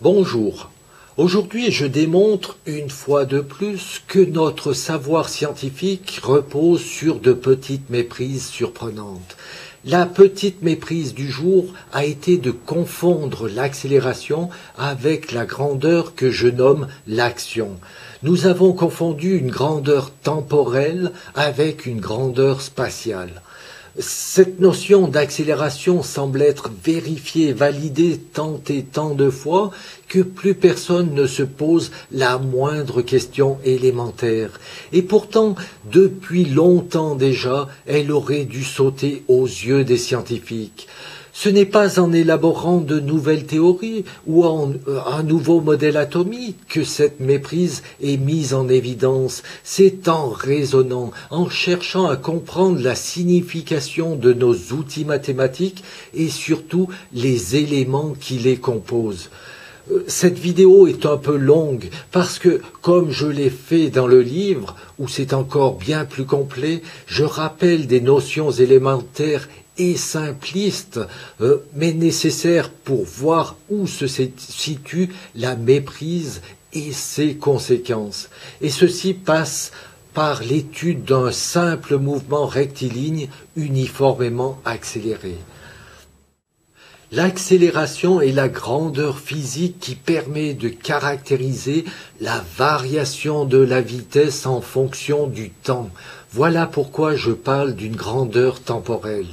Bonjour. Aujourd'hui, je démontre une fois de plus que notre savoir scientifique repose sur de petites méprises surprenantes. La petite méprise du jour a été de confondre l'accélération avec la grandeur que je nomme l'action. Nous avons confondu une grandeur temporelle avec une grandeur spatiale. Cette notion d'accélération semble être vérifiée, validée tant et tant de fois que plus personne ne se pose la moindre question élémentaire. Et pourtant, depuis longtemps déjà, elle aurait dû sauter aux yeux des scientifiques. Ce n'est pas en élaborant de nouvelles théories ou un nouveau modèle atomique que cette méprise est mise en évidence. C'est en raisonnant, en cherchant à comprendre la signification de nos outils mathématiques et surtout les éléments qui les composent. Cette vidéo est un peu longue parce que, comme je l'ai fait dans le livre, où c'est encore bien plus complet, je rappelle des notions élémentaires et simpliste, mais nécessaire pour voir où se situe la méprise et ses conséquences. Et ceci passe par l'étude d'un simple mouvement rectiligne uniformément accéléré. L'accélération est la grandeur physique qui permet de caractériser la variation de la vitesse en fonction du temps. Voilà pourquoi je parle d'une grandeur temporelle.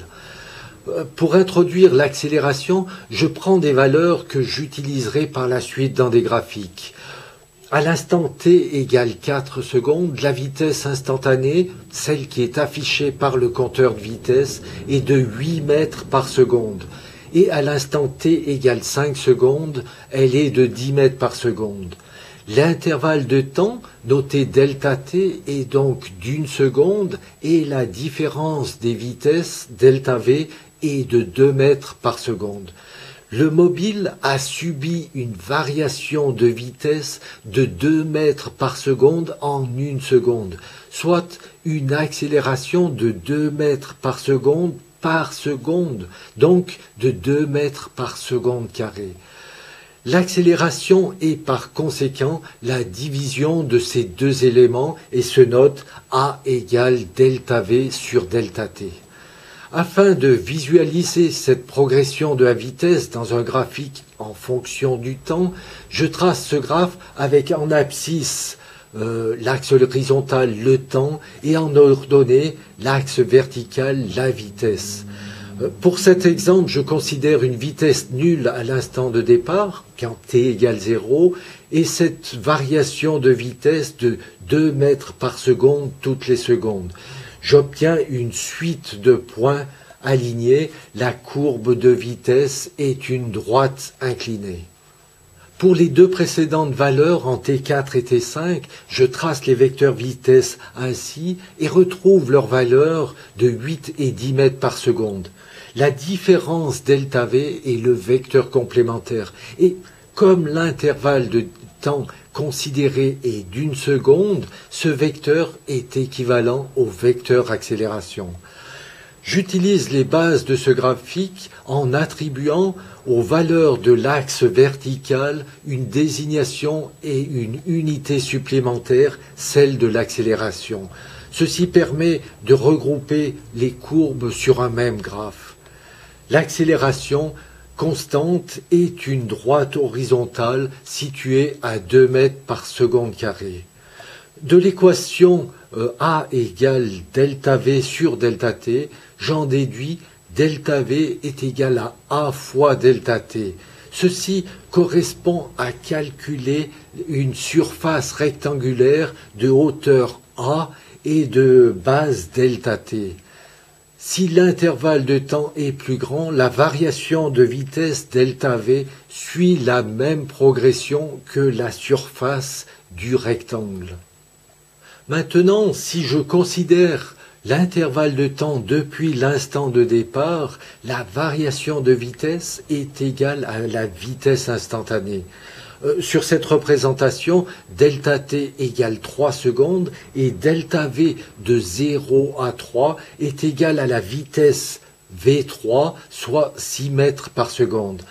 Pour introduire l'accélération, je prends des valeurs que j'utiliserai par la suite dans des graphiques. À l'instant t égale 4 secondes, la vitesse instantanée, celle qui est affichée par le compteur de vitesse, est de 8 mètres par seconde. Et à l'instant t égale 5 secondes, elle est de 10 mètres par seconde. L'intervalle de temps, noté delta t, est donc d'1 seconde et la différence des vitesses, delta v, est de 2 mètres par seconde. Le mobile a subi une variation de vitesse de 2 mètres par seconde en 1 seconde, soit une accélération de 2 mètres par seconde, donc de 2 mètres par seconde carrée. L'accélération est par conséquent la division de ces deux éléments et se note A égale delta V sur delta T. Afin de visualiser cette progression de la vitesse dans un graphique en fonction du temps, je trace ce graphe avec en abscisse l'axe horizontal le temps et en ordonnée l'axe vertical la vitesse. Pour cet exemple, je considère une vitesse nulle à l'instant de départ, quand t égale 0, et cette variation de vitesse de 2 mètres par seconde toutes les secondes. J'obtiens une suite de points alignés, la courbe de vitesse est une droite inclinée. Pour les deux précédentes valeurs, en T4 et T5, je trace les vecteurs vitesse ainsi et retrouve leurs valeurs de 8 et 10 mètres par seconde. La différence delta V est le vecteur complémentaire et comme l'intervalle de temps considéré est d'1 seconde, ce vecteur est équivalent au vecteur accélération. J'utilise les bases de ce graphique en attribuant aux valeurs de l'axe vertical une désignation et une unité supplémentaire, celle de l'accélération. Ceci permet de regrouper les courbes sur un même graphe. L'accélération constante est une droite horizontale située à 2 mètres par seconde carrée. De l'équation A égale delta V sur delta T, j'en déduis delta V est égal à A fois delta T. Ceci correspond à calculer une surface rectangulaire de hauteur A et de base delta T. Si l'intervalle de temps est plus grand, la variation de vitesse delta V suit la même progression que la surface du rectangle. Maintenant, si je considère l'intervalle de temps depuis l'instant de départ, la variation de vitesse est égale à la vitesse instantanée. Sur cette représentation, delta t égale 3 secondes et delta v de 0 à 3 est égal à la vitesse v3, soit 6 mètres par seconde.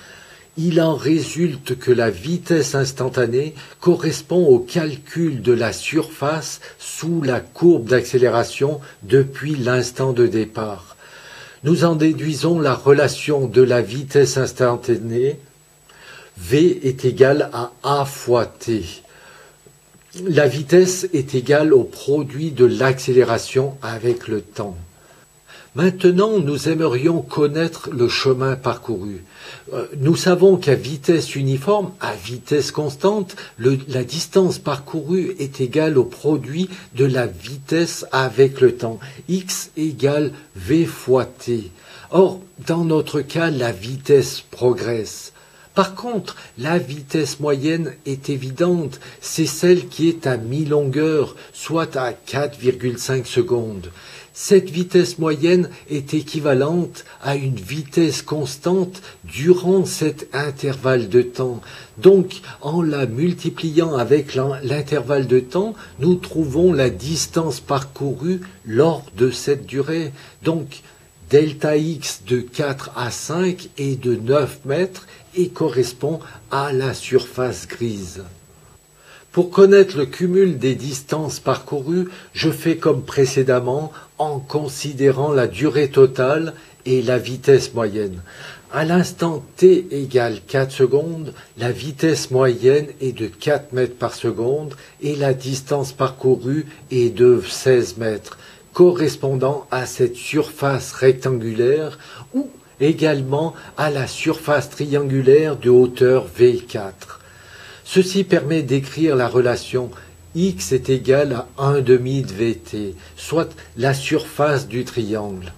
Il en résulte que la vitesse instantanée correspond au calcul de la surface sous la courbe d'accélération depuis l'instant de départ. Nous en déduisons la relation de la vitesse instantanée. V est égal à A fois t. La vitesse est égale au produit de l'accélération avec le temps. Maintenant, nous aimerions connaître le chemin parcouru. Nous savons qu'à vitesse uniforme, à vitesse constante, la distance parcourue est égale au produit de la vitesse avec le temps. X égale V fois t. Or, dans notre cas, la vitesse progresse. Par contre, la vitesse moyenne est évidente, c'est celle qui est à mi-longueur, soit à 4,5 secondes. Cette vitesse moyenne est équivalente à une vitesse constante durant cet intervalle de temps. Donc, en la multipliant avec l'intervalle de temps, nous trouvons la distance parcourue lors de cette durée. Donc, delta x de 4 à 5 est de 9 mètres et correspond à la surface grise. Pour connaître le cumul des distances parcourues, je fais comme précédemment en considérant la durée totale et la vitesse moyenne. À l'instant t égale 4 secondes, la vitesse moyenne est de 4 mètres par seconde et la distance parcourue est de 16 mètres, correspondant à cette surface rectangulaire ou également à la surface triangulaire de hauteur V4. Ceci permet d'écrire la relation x est égal à 1/2 de Vt, soit la surface du triangle.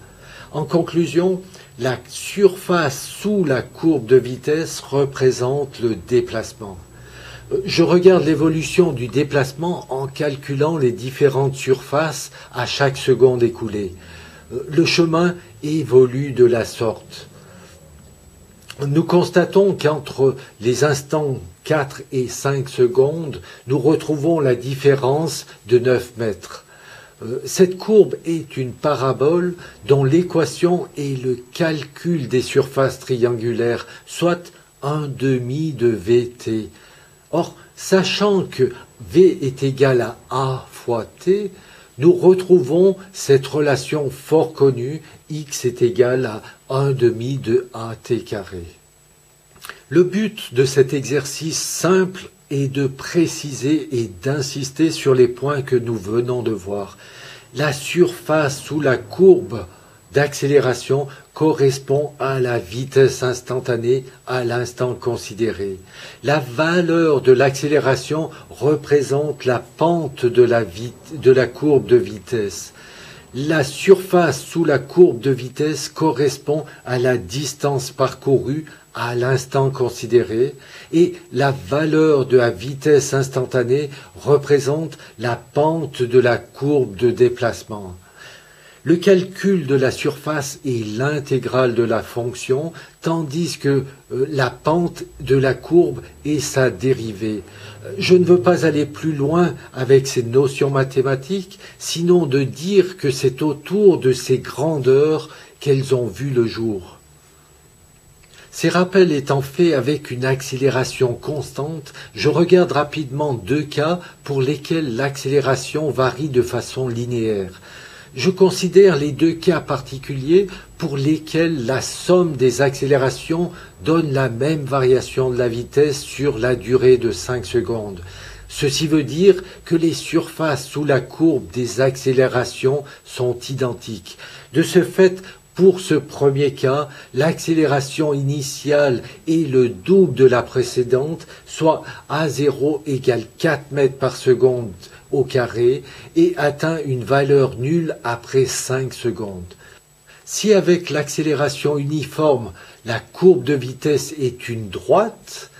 En conclusion, la surface sous la courbe de vitesse représente le déplacement. Je regarde l'évolution du déplacement en calculant les différentes surfaces à chaque seconde écoulée. Le chemin évolue de la sorte. Nous constatons qu'entre les instants 4 et 5 secondes, nous retrouvons la différence de 9 mètres. Cette courbe est une parabole dont l'équation est le calcul des surfaces triangulaires, soit 1/2 de Vt. Or, sachant que V est égal à A fois T, nous retrouvons cette relation fort connue, x est égal à 1/2 de AT carré. Le but de cet exercice simple est de préciser et d'insister sur les points que nous venons de voir. La surface sous la courbe d'accélération correspond à la vitesse instantanée à l'instant considéré. La valeur de l'accélération représente la pente de la courbe de vitesse. La surface sous la courbe de vitesse correspond à la distance parcourue à l'instant considéré et la valeur de la vitesse instantanée représente la pente de la courbe de déplacement. Le calcul de la surface est l'intégrale de la fonction, tandis que la pente de la courbe est sa dérivée. Je ne veux pas aller plus loin avec ces notions mathématiques, sinon de dire que c'est autour de ces grandeurs qu'elles ont vu le jour. Ces rappels étant faits avec une accélération constante, je regarde rapidement deux cas pour lesquels l'accélération varie de façon linéaire. Je considère les deux cas particuliers pour lesquels la somme des accélérations donne la même variation de la vitesse sur la durée de 5 secondes. Ceci veut dire que les surfaces sous la courbe des accélérations sont identiques. De ce fait, pour ce premier cas, l'accélération initiale est le double de la précédente, soit A0 égale 4 mètres par seconde au carré et atteint une valeur nulle après 5 secondes. Si avec l'accélération uniforme, la courbe de vitesse est une droite,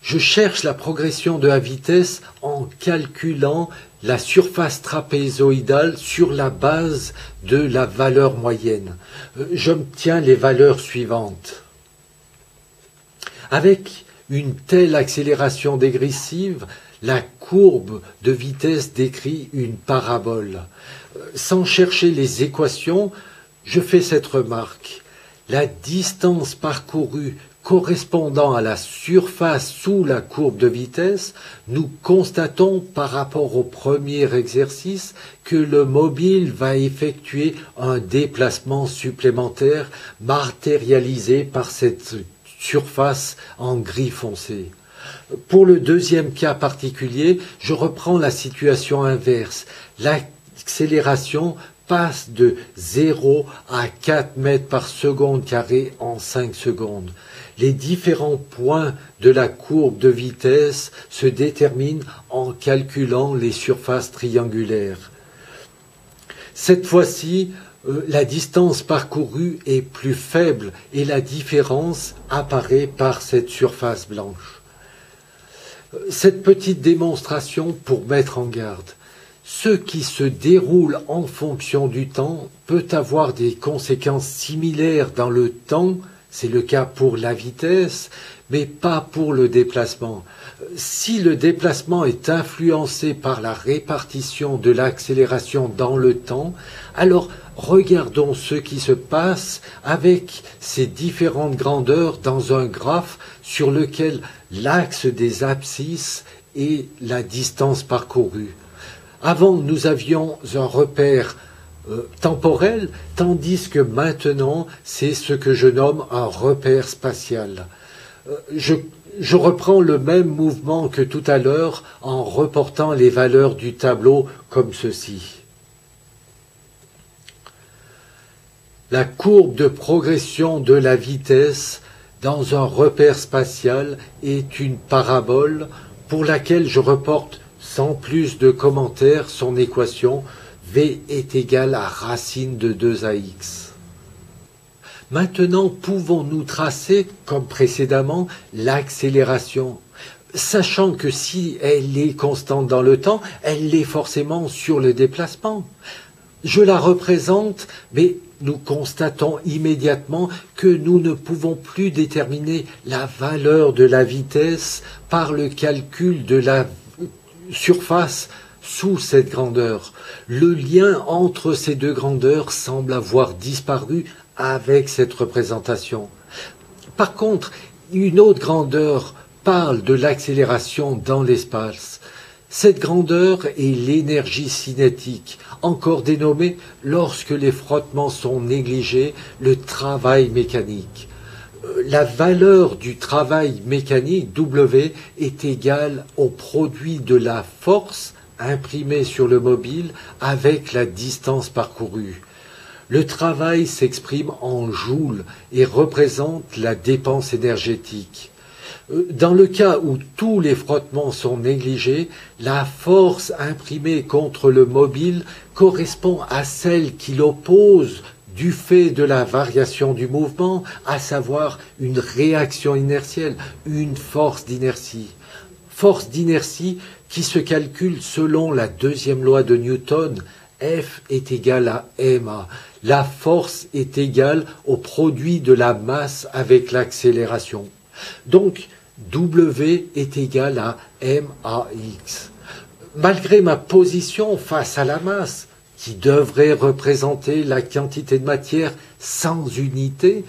je cherche la progression de la vitesse en calculant la surface trapézoïdale sur la base de la valeur moyenne. J'obtiens les valeurs suivantes. Avec une telle accélération dégressive, la courbe de vitesse décrit une parabole. Sans chercher les équations, je fais cette remarque. La distance parcourue correspondant à la surface sous la courbe de vitesse, nous constatons par rapport au premier exercice que le mobile va effectuer un déplacement supplémentaire matérialisé par cette surface en gris foncé. Pour le deuxième cas particulier, je reprends la situation inverse. L'accélération passe de 0 à 4 mètres par seconde carrée en 5 secondes. Les différents points de la courbe de vitesse se déterminent en calculant les surfaces triangulaires. Cette fois-ci, la distance parcourue est plus faible et la différence apparaît par cette surface blanche. Cette petite démonstration pour mettre en garde. Ce qui se déroule en fonction du temps peut avoir des conséquences similaires dans le temps, c'est le cas pour la vitesse, mais pas pour le déplacement. Si le déplacement est influencé par la répartition de l'accélération dans le temps, alors regardons ce qui se passe avec ces différentes grandeurs dans un graphe sur lequel l'axe des abscisses est la distance parcourue. Avant, nous avions un repère temporel, tandis que maintenant, c'est ce que je nomme un repère spatial. Je reprends le même mouvement que tout à l'heure en reportant les valeurs du tableau comme ceci. La courbe de progression de la vitesse dans un repère spatial est une parabole pour laquelle je reporte sans plus de commentaires son équation V est égal à racine de 2ax. Maintenant, pouvons-nous tracer, comme précédemment, l'accélération, sachant que si elle est constante dans le temps, elle l'est forcément sur le déplacement. Je la représente, mais nous constatons immédiatement que nous ne pouvons plus déterminer la valeur de la vitesse par le calcul de la surface sous cette grandeur. Le lien entre ces deux grandeurs semble avoir disparu avec cette représentation. Par contre, une autre grandeur parle de l'accélération dans l'espace. Cette grandeur est l'énergie cinétique, encore dénommée, lorsque les frottements sont négligés, le travail mécanique. La valeur du travail mécanique, W, est égale au produit de la force imprimée sur le mobile avec la distance parcourue. Le travail s'exprime en joules et représente la dépense énergétique. Dans le cas où tous les frottements sont négligés, la force imprimée contre le mobile correspond à celle qui l'oppose du fait de la variation du mouvement, à savoir une réaction inertielle, une force d'inertie. Force d'inertie qui se calcule selon la deuxième loi de Newton, F est égal à ma. La force est égale au produit de la masse avec l'accélération. Donc, W est égal à max. Malgré ma position face à la masse, qui devrait représenter la quantité de matière sans unité,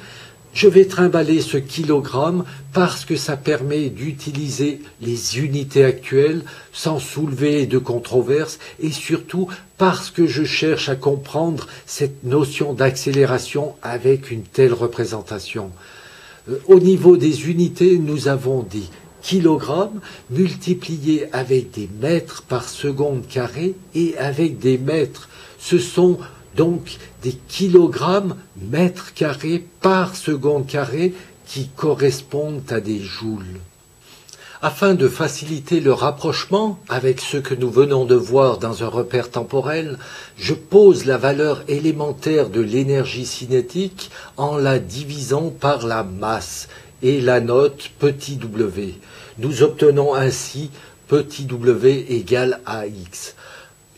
je vais trimballer ce kilogramme parce que ça permet d'utiliser les unités actuelles sans soulever de controverses et surtout parce que je cherche à comprendre cette notion d'accélération avec une telle représentation. Au niveau des unités, nous avons des kilogrammes multipliés avec des mètres par seconde carré et avec des mètres. Ce sont donc des kilogrammes mètres carrés par seconde carré qui correspondent à des joules. Afin de faciliter le rapprochement avec ce que nous venons de voir dans un repère temporel, je pose la valeur élémentaire de l'énergie cinétique en la divisant par la masse et la note petit w. Nous obtenons ainsi petit w égale ax.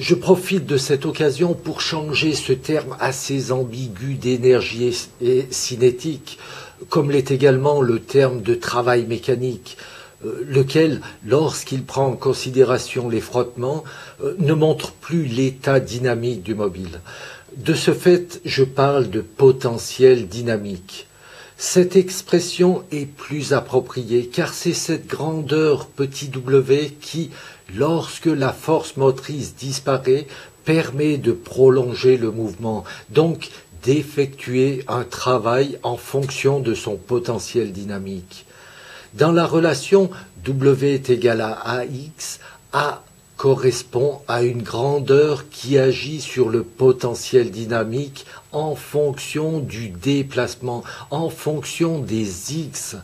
Je profite de cette occasion pour changer ce terme assez ambigu d'énergie cinétique, comme l'est également le terme de travail mécanique, lequel, lorsqu'il prend en considération les frottements, ne montre plus l'état dynamique du mobile. De ce fait, je parle de potentiel dynamique. Cette expression est plus appropriée car c'est cette grandeur petit w qui, lorsque la force motrice disparaît, permet de prolonger le mouvement, donc d'effectuer un travail en fonction de son potentiel dynamique. Dans la relation W est égal à AX, A correspond à une grandeur qui agit sur le potentiel dynamique en fonction du déplacement, en fonction des X.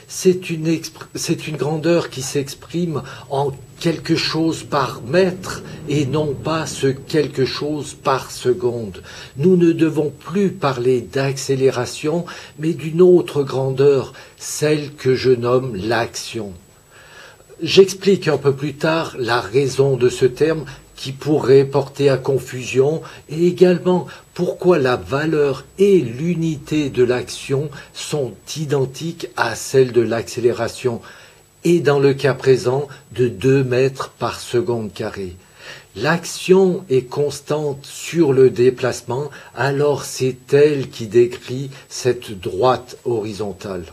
C'est une grandeur qui s'exprime en quelque chose par mètre et non pas ce quelque chose par seconde. Nous ne devons plus parler d'accélération, mais d'une autre grandeur, celle que je nomme l'action. J'explique un peu plus tard la raison de ce terme qui pourrait porter à confusion et également pourquoi la valeur et l'unité de l'action sont identiques à celle de l'accélération et dans le cas présent de 2 mètres par seconde carrée. L'action est constante sur le déplacement, alors c'est elle qui décrit cette droite horizontale.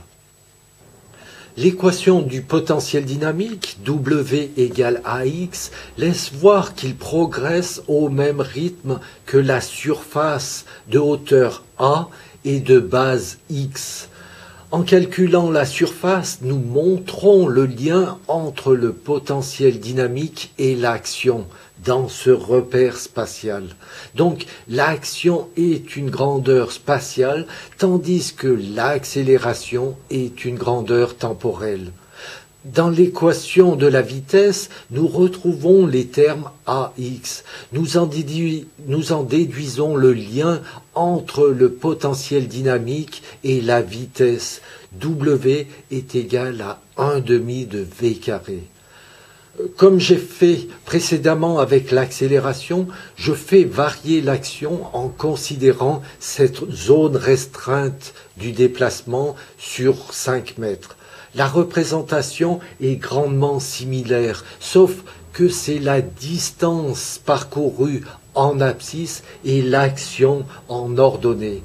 L'équation du potentiel dynamique, W égale AX, laisse voir qu'il progresse au même rythme que la surface de hauteur A et de base X. En calculant la surface, nous montrons le lien entre le potentiel dynamique et l'action dans ce repère spatial. Donc l'action est une grandeur spatiale, tandis que l'accélération est une grandeur temporelle. Dans l'équation de la vitesse, nous retrouvons les termes AX. Nous en déduisons le lien entre le potentiel dynamique et la vitesse. W est égal à 1/2 de V carré. Comme j'ai fait précédemment avec l'accélération, je fais varier l'action en considérant cette zone restreinte du déplacement sur 5 mètres. La représentation est grandement similaire, sauf que c'est la distance parcourue en abscisse et l'action en ordonnée.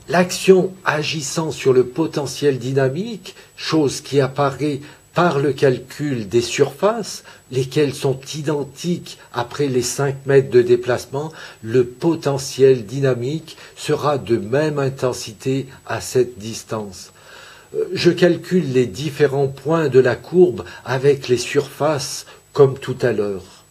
L'action agissant sur le potentiel dynamique, chose qui apparaît par le calcul des surfaces, lesquelles sont identiques après les 5 mètres de déplacement, le potentiel dynamique sera de même intensité à cette distance. Je calcule les différents points de la courbe avec les surfaces comme tout à l'heure.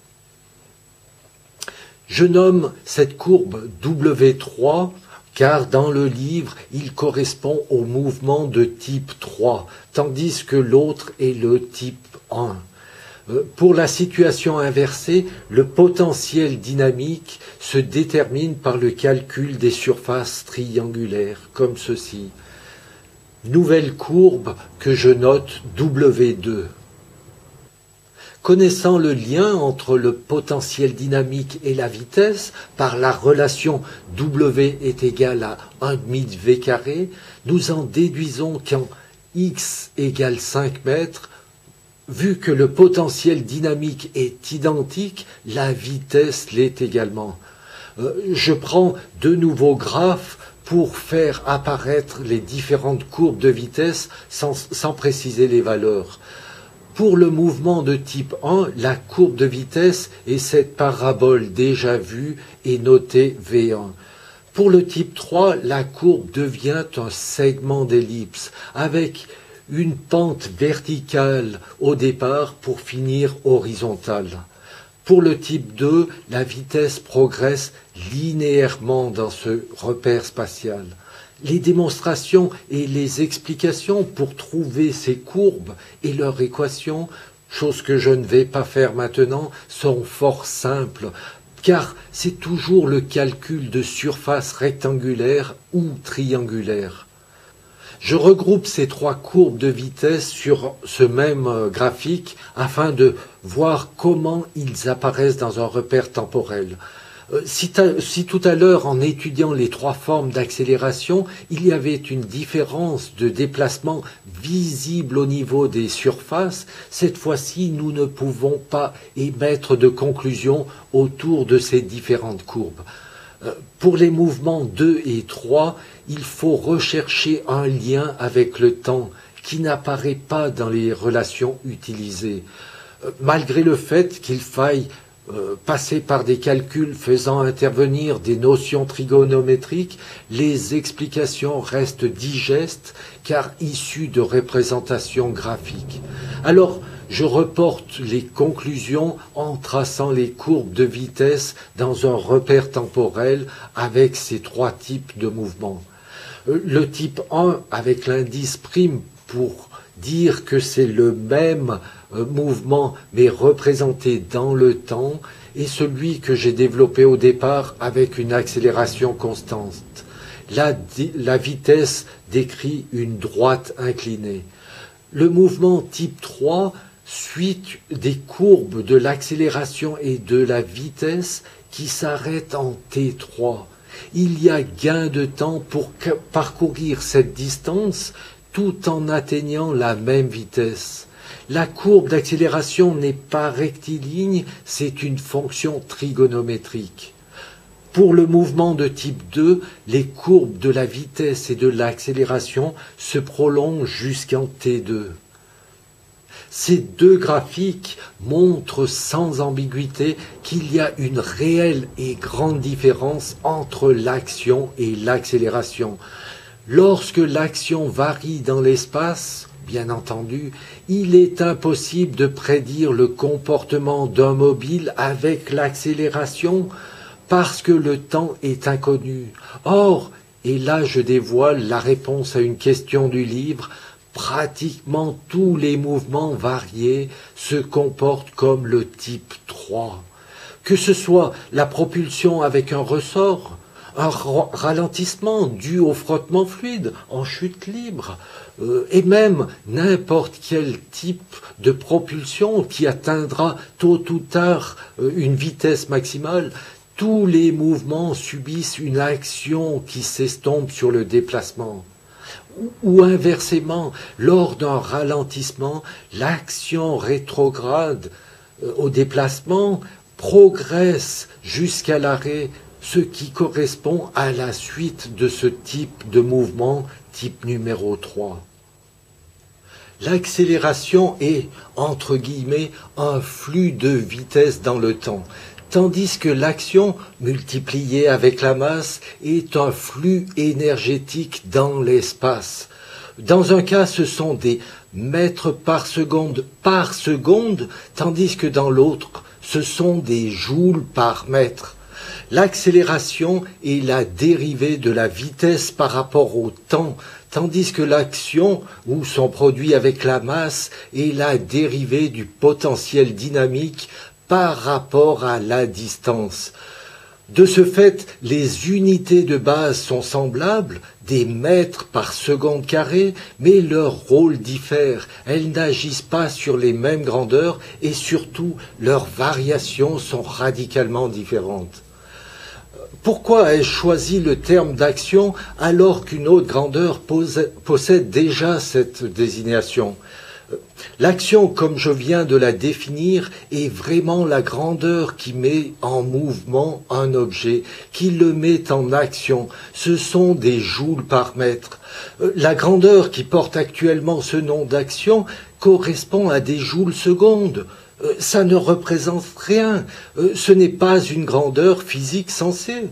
Je nomme cette courbe W3 car dans le livre, il correspond au mouvement de type 3, tandis que l'autre est le type 1. Pour la situation inversée, le potentiel dynamique se détermine par le calcul des surfaces triangulaires, comme ceci. Nouvelle courbe que je note W2. Connaissant le lien entre le potentiel dynamique et la vitesse par la relation W est égal à 1/2 de V carré, nous en déduisons qu'en X égale 5 mètres, vu que le potentiel dynamique est identique, la vitesse l'est également. Je prends de nouveaux graphes pour faire apparaître les différentes courbes de vitesse sans préciser les valeurs. Pour le mouvement de type 1, la courbe de vitesse est cette parabole déjà vue et notée V1. Pour le type 3, la courbe devient un segment d'ellipse avec une pente verticale au départ pour finir horizontale. Pour le type 2, la vitesse progresse linéairement dans ce repère spatial. Les démonstrations et les explications pour trouver ces courbes et leurs équations, chose que je ne vais pas faire maintenant, sont fort simples, car c'est toujours le calcul de surface rectangulaire ou triangulaire. Je regroupe ces 3 courbes de vitesse sur ce même graphique afin de voir comment ils apparaissent dans un repère temporel. Si tout à l'heure, en étudiant les 3 formes d'accélération, il y avait une différence de déplacement visible au niveau des surfaces, cette fois-ci, nous ne pouvons pas émettre de conclusion autour de ces différentes courbes. Pour les mouvements 2 et 3, il faut rechercher un lien avec le temps qui n'apparaît pas dans les relations utilisées. Malgré le fait qu'il faille passer par des calculs faisant intervenir des notions trigonométriques, les explications restent digestes car issues de représentations graphiques. Alors, je reporte les conclusions en traçant les courbes de vitesse dans un repère temporel avec ces 3 types de mouvements. Le type 1 avec l'indice prime pour dire que c'est le même mouvement mais représenté dans le temps et celui que j'ai développé au départ avec une accélération constante. La vitesse décrit une droite inclinée. Le mouvement type 3 suit des courbes de l'accélération et de la vitesse qui s'arrêtent en T3. Il y a gain de temps pour parcourir cette distance tout en atteignant la même vitesse. La courbe d'accélération n'est pas rectiligne, c'est une fonction trigonométrique. Pour le mouvement de type 2, les courbes de la vitesse et de l'accélération se prolongent jusqu'en T2. Ces 2 graphiques montrent sans ambiguïté qu'il y a une réelle et grande différence entre l'action et l'accélération. Lorsque l'action varie dans l'espace, bien entendu, il est impossible de prédire le comportement d'un mobile avec l'accélération parce que le temps est inconnu. Or, et là je dévoile la réponse à une question du livre, pratiquement tous les mouvements variés se comportent comme le type 3. Que ce soit la propulsion avec un ressort, un ralentissement dû au frottement fluide en chute libre, et même n'importe quel type de propulsion qui atteindra tôt ou tard une vitesse maximale, tous les mouvements subissent une action qui s'estompe sur le déplacement. Ou inversement, lors d'un ralentissement, l'action rétrograde au déplacement progresse jusqu'à l'arrêt, ce qui correspond à la suite de ce type de mouvement, type numéro 3. L'accélération est, entre guillemets, un flux de vitesse dans le temps, tandis que l'action, multipliée avec la masse, est un flux énergétique dans l'espace. Dans un cas, ce sont des mètres par seconde, tandis que dans l'autre, ce sont des joules par mètre. L'accélération est la dérivée de la vitesse par rapport au temps, tandis que l'action, ou son produit avec la masse, est la dérivée du potentiel dynamique par rapport à la distance. De ce fait, les unités de base sont semblables, des mètres par seconde carrée, mais leur rôle diffère. Elles n'agissent pas sur les mêmes grandeurs et surtout, leurs variations sont radicalement différentes. Pourquoi ai-je choisi le terme d'action alors qu'une autre grandeur possède déjà cette désignation ? L'action, comme je viens de la définir, est vraiment la grandeur qui met en mouvement un objet, qui le met en action. Ce sont des joules par mètre. La grandeur qui porte actuellement ce nom d'action correspond à des joules secondes. Ça ne représente rien. Ce n'est pas une grandeur physique sensée.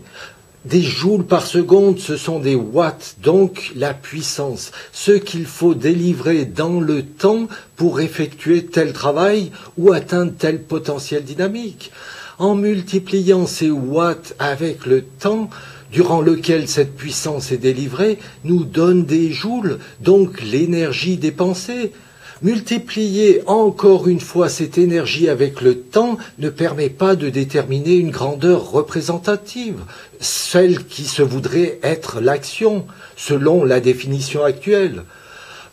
Des joules par seconde, ce sont des watts, donc la puissance, ce qu'il faut délivrer dans le temps pour effectuer tel travail ou atteindre tel potentiel dynamique. En multipliant ces watts avec le temps durant lequel cette puissance est délivrée, nous donne des joules, donc l'énergie dépensée. Multiplier encore une fois cette énergie avec le temps ne permet pas de déterminer une grandeur représentative, celle qui se voudrait être l'action, selon la définition actuelle.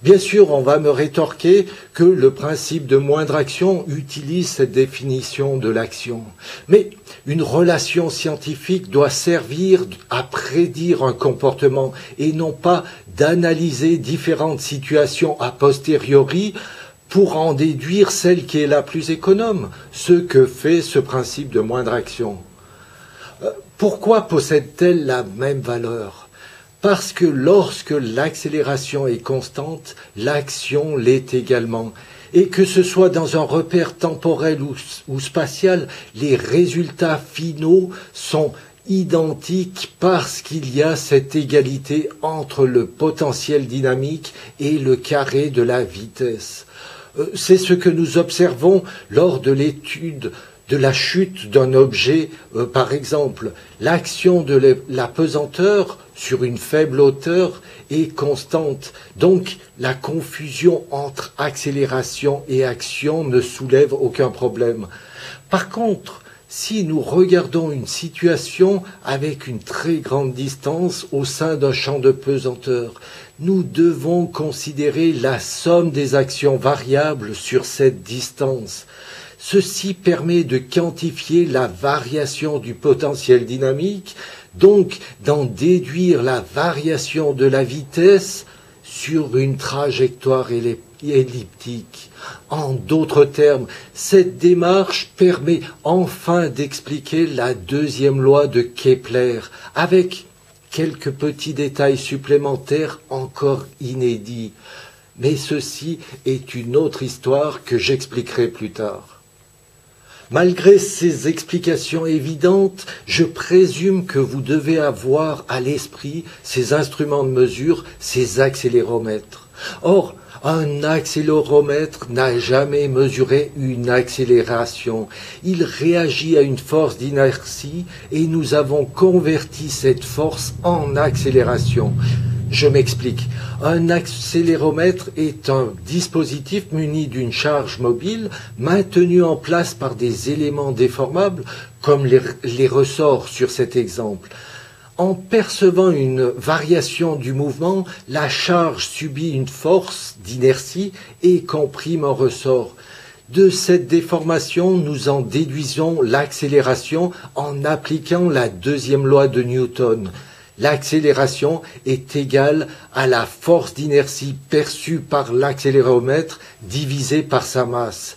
Bien sûr, on va me rétorquer que le principe de moindre action utilise cette définition de l'action. Mais une relation scientifique doit servir à prédire un comportement et non pas d'analyser différentes situations a posteriori pour en déduire celle qui est la plus économe, ce que fait ce principe de moindre action. Pourquoi possède-t-elle la même valeur? Parce que lorsque l'accélération est constante, l'action l'est également. Et que ce soit dans un repère temporel ou spatial, les résultats finaux sont identiques parce qu'il y a cette égalité entre le potentiel dynamique et le carré de la vitesse. C'est ce que nous observons lors de l'étude de la chute d'un objet, par exemple. L'action de la pesanteur sur une faible hauteur est constante. Donc, la confusion entre accélération et action ne soulève aucun problème. Par contre, si nous regardons une situation avec une très grande distance au sein d'un champ de pesanteur, nous devons considérer la somme des actions variables sur cette distance. Ceci permet de quantifier la variation du potentiel dynamique, donc d'en déduire la variation de la vitesse sur une trajectoire elliptique. En d'autres termes, cette démarche permet enfin d'expliquer la deuxième loi de Kepler, avec quelques petits détails supplémentaires encore inédits. Mais ceci est une autre histoire que j'expliquerai plus tard. Malgré ces explications évidentes, je présume que vous devez avoir à l'esprit ces instruments de mesure, ces accéléromètres. Or, un accéléromètre n'a jamais mesuré une accélération. Il réagit à une force d'inertie et nous avons converti cette force en accélération. Je m'explique. Un accéléromètre est un dispositif muni d'une charge mobile maintenue en place par des éléments déformables, comme les ressorts sur cet exemple. En percevant une variation du mouvement, la charge subit une force d'inertie et comprime un ressort. De cette déformation, nous en déduisons l'accélération en appliquant la deuxième loi de Newton. L'accélération est égale à la force d'inertie perçue par l'accéléromètre divisée par sa masse.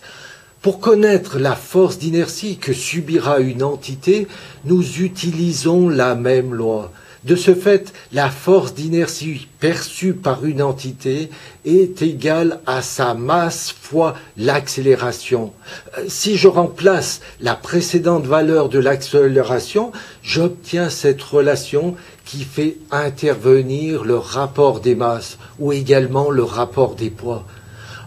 Pour connaître la force d'inertie que subira une entité, nous utilisons la même loi. De ce fait, la force d'inertie perçue par une entité est égale à sa masse fois l'accélération. Si je remplace la précédente valeur de l'accélération, j'obtiens cette relation qui fait intervenir le rapport des masses ou également le rapport des poids.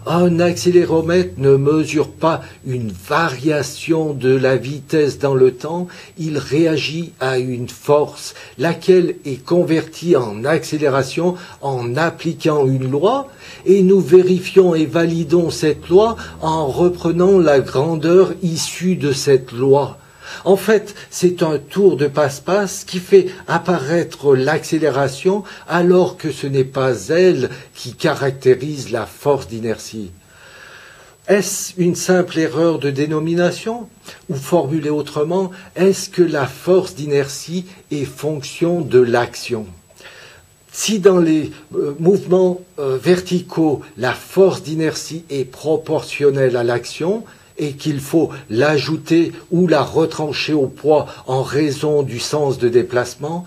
Un accéléromètre ne mesure pas une variation de la vitesse dans le temps, il réagit à une force, laquelle est convertie en accélération en appliquant une loi, et nous vérifions et validons cette loi en reprenant la grandeur issue de cette loi. En fait, c'est un tour de passe-passe qui fait apparaître l'accélération alors que ce n'est pas elle qui caractérise la force d'inertie. Est-ce une simple erreur de dénomination? Ou formulé autrement, est-ce que la force d'inertie est fonction de l'action? Si dans les mouvements verticaux, la force d'inertie est proportionnelle à l'action, et qu'il faut l'ajouter ou la retrancher au poids en raison du sens de déplacement,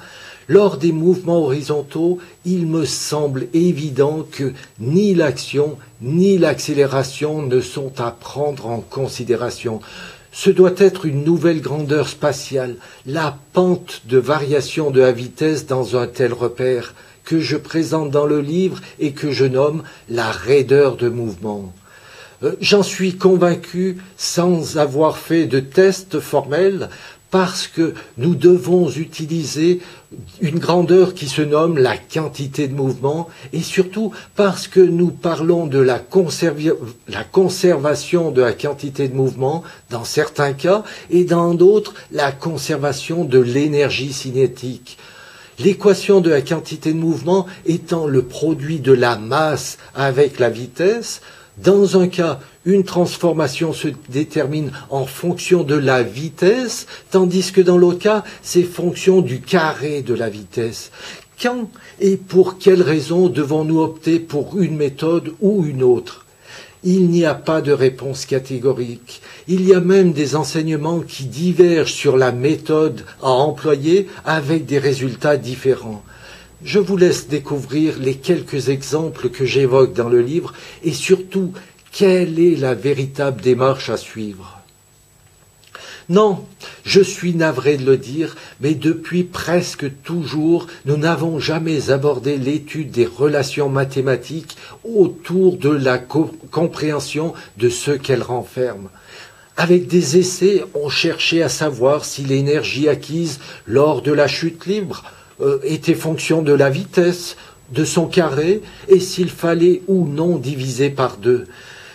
lors des mouvements horizontaux, il me semble évident que ni l'action ni l'accélération ne sont à prendre en considération. Ce doit être une nouvelle grandeur spatiale, la pente de variation de la vitesse dans un tel repère, que je présente dans le livre et que je nomme la raideur de mouvement. J'en suis convaincu sans avoir fait de test formel parce que nous devons utiliser une grandeur qui se nomme la quantité de mouvement et surtout parce que nous parlons de la conservation de la quantité de mouvement dans certains cas et dans d'autres la conservation de l'énergie cinétique. L'équation de la quantité de mouvement étant le produit de la masse avec la vitesse. Dans un cas, une transformation se détermine en fonction de la vitesse, tandis que dans l'autre cas, c'est fonction du carré de la vitesse. Quand et pour quelles raisons devons-nous opter pour une méthode ou une autre? Il n'y a pas de réponse catégorique. Il y a même des enseignements qui divergent sur la méthode à employer avec des résultats différents. Je vous laisse découvrir les quelques exemples que j'évoque dans le livre et surtout, quelle est la véritable démarche à suivre. Non, je suis navré de le dire, mais depuis presque toujours, nous n'avons jamais abordé l'étude des relations mathématiques autour de la compréhension de ce qu'elles renferment. Avec des essais, on cherchait à savoir si l'énergie acquise lors de la chute libre était fonction de la vitesse, de son carré, et s'il fallait ou non diviser par 2.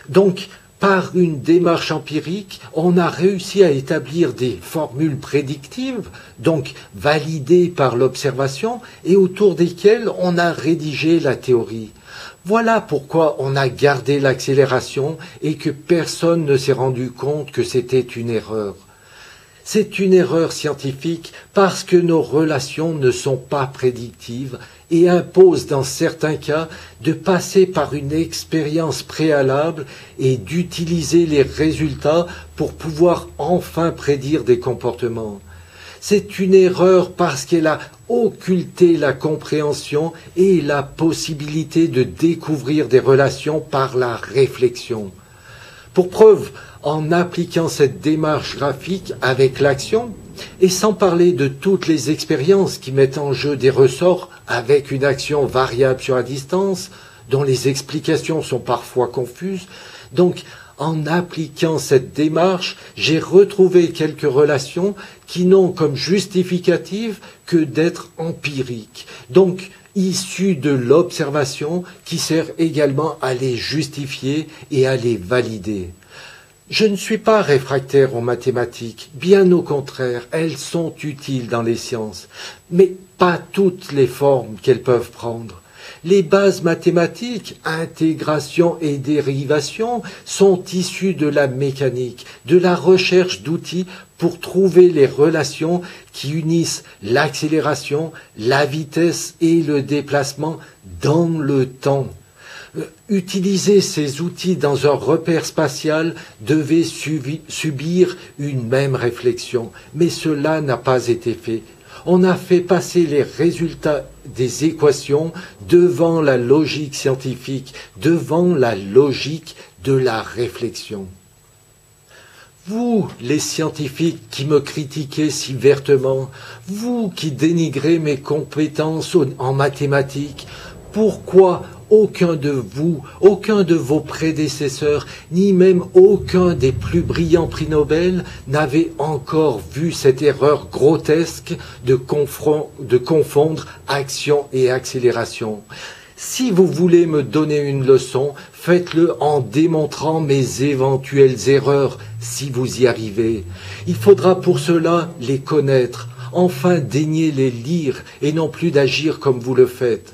Donc, par une démarche empirique, on a réussi à établir des formules prédictives, donc validées par l'observation, et autour desquelles on a rédigé la théorie. Voilà pourquoi on a gardé l'accélération et que personne ne s'est rendu compte que c'était une erreur. C'est une erreur scientifique parce que nos relations ne sont pas prédictives et imposent dans certains cas de passer par une expérience préalable et d'utiliser les résultats pour pouvoir enfin prédire des comportements. C'est une erreur parce qu'elle a occulté la compréhension et la possibilité de découvrir des relations par la réflexion. Pour preuve, en appliquant cette démarche graphique avec l'action, et sans parler de toutes les expériences qui mettent en jeu des ressorts avec une action variable sur la distance, dont les explications sont parfois confuses, donc en appliquant cette démarche, j'ai retrouvé quelques relations qui n'ont comme justificative que d'être empiriques, donc issues de l'observation qui sert également à les justifier et à les valider. Je ne suis pas réfractaire aux mathématiques, bien au contraire, elles sont utiles dans les sciences, mais pas toutes les formes qu'elles peuvent prendre. Les bases mathématiques, intégration et dérivation, sont issues de la mécanique, de la recherche d'outils pour trouver les relations qui unissent l'accélération, la vitesse et le déplacement dans le temps. Utiliser ces outils dans un repère spatial devait subir une même réflexion, mais cela n'a pas été fait. On a fait passer les résultats des équations devant la logique scientifique, devant la logique de la réflexion. Vous, les scientifiques qui me critiquez si vertement, vous qui dénigrez mes compétences en mathématiques, pourquoi aucun de vous, aucun de vos prédécesseurs, ni même aucun des plus brillants prix Nobel n'avait encore vu cette erreur grotesque de confondre action et accélération? Si vous voulez me donner une leçon, faites-le en démontrant mes éventuelles erreurs, si vous y arrivez. Il faudra pour cela les connaître, enfin daigner les lire et non plus d'agir comme vous le faites.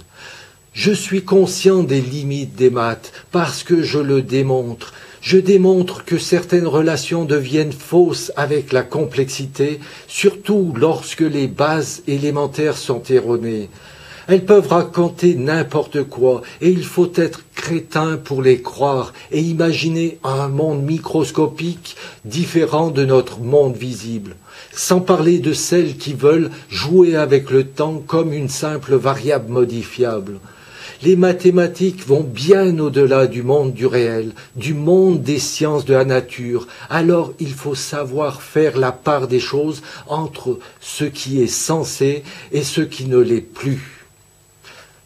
Je suis conscient des limites des maths parce que je le démontre. Je démontre que certaines relations deviennent fausses avec la complexité, surtout lorsque les bases élémentaires sont erronées. Elles peuvent raconter n'importe quoi et il faut être crétin pour les croire et imaginer un monde microscopique différent de notre monde visible. Sans parler de celles qui veulent jouer avec le temps comme une simple variable modifiable. Les mathématiques vont bien au-delà du monde du réel, du monde des sciences de la nature. Alors il faut savoir faire la part des choses entre ce qui est censé et ce qui ne l'est plus.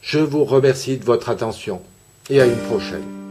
Je vous remercie de votre attention et à une prochaine.